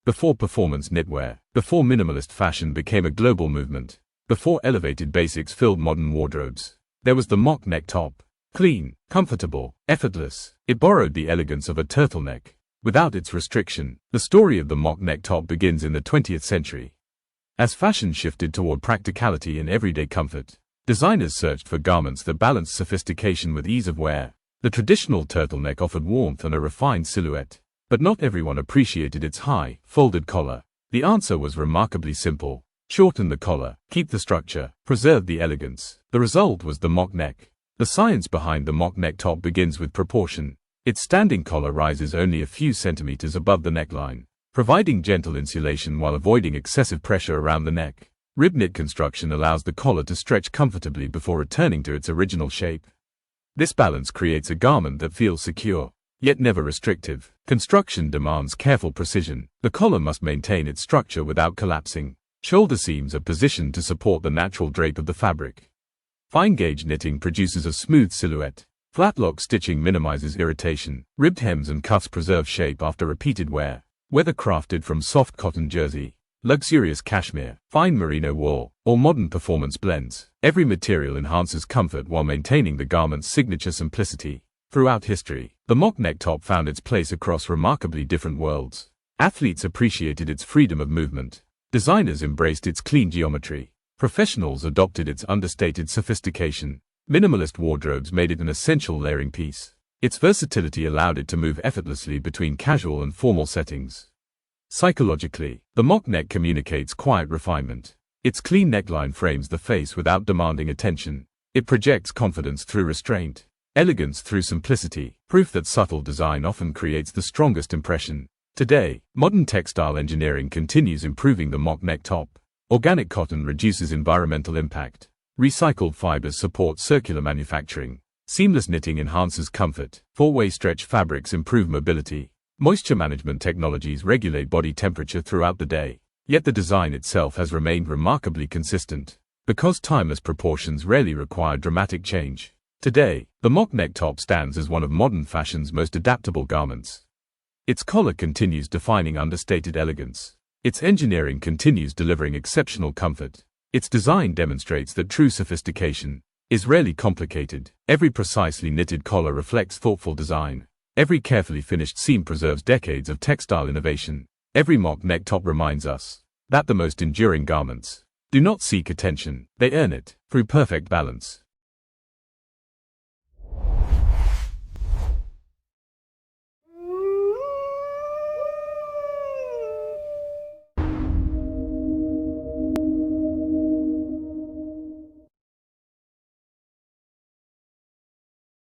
Before performance knitwear, before minimalist fashion became a global movement, before elevated basics filled modern wardrobes, there was the mock neck top. Clean, comfortable, effortless, it borrowed the elegance of a turtleneck, without its restriction. The story of the mock neck top begins in the 20th century. As fashion shifted toward practicality and everyday comfort, designers searched for garments that balanced sophistication with ease of wear. The traditional turtleneck offered warmth and a refined silhouette, but not everyone appreciated its high, folded collar. The answer was remarkably simple: shorten the collar, keep the structure, preserve the elegance. The result was the mock neck. The science behind the mock neck top begins with proportion. Its standing collar rises only a few centimeters above the neckline, providing gentle insulation while avoiding excessive pressure around the neck. Rib knit construction allows the collar to stretch comfortably before returning to its original shape. This balance creates a garment that feels secure, yet never restrictive. Construction demands careful precision. The collar must maintain its structure without collapsing. Shoulder seams are positioned to support the natural drape of the fabric. Fine-gauge knitting produces a smooth silhouette. Flat-lock stitching minimizes irritation. Ribbed hems and cuffs preserve shape after repeated wear. Whether crafted from soft cotton jersey, luxurious cashmere, fine merino wool, or modern performance blends, every material enhances comfort while maintaining the garment's signature simplicity. Throughout history, the mock neck top found its place across remarkably different worlds. Athletes appreciated its freedom of movement. Designers embraced its clean geometry. Professionals adopted its understated sophistication. Minimalist wardrobes made it an essential layering piece. Its versatility allowed it to move effortlessly between casual and formal settings. Psychologically, the mock neck communicates quiet refinement. Its clean neckline frames the face without demanding attention. It projects confidence through restraint, elegance through simplicity, proof that subtle design often creates the strongest impression. Today, modern textile engineering continues improving the mock neck top. Organic cotton reduces environmental impact. Recycled fibers support circular manufacturing. Seamless knitting enhances comfort. Four-way stretch fabrics improve mobility. Moisture management technologies regulate body temperature throughout the day. Yet the design itself has remained remarkably consistent, because timeless proportions rarely require dramatic change. Today, the mock neck top stands as one of modern fashion's most adaptable garments. Its collar continues defining understated elegance. Its engineering continues delivering exceptional comfort. Its design demonstrates that true sophistication is rarely complicated. Every precisely knitted collar reflects thoughtful design. Every carefully finished seam preserves decades of textile innovation. Every mock neck top reminds us that the most enduring garments do not seek attention, they earn it through perfect balance.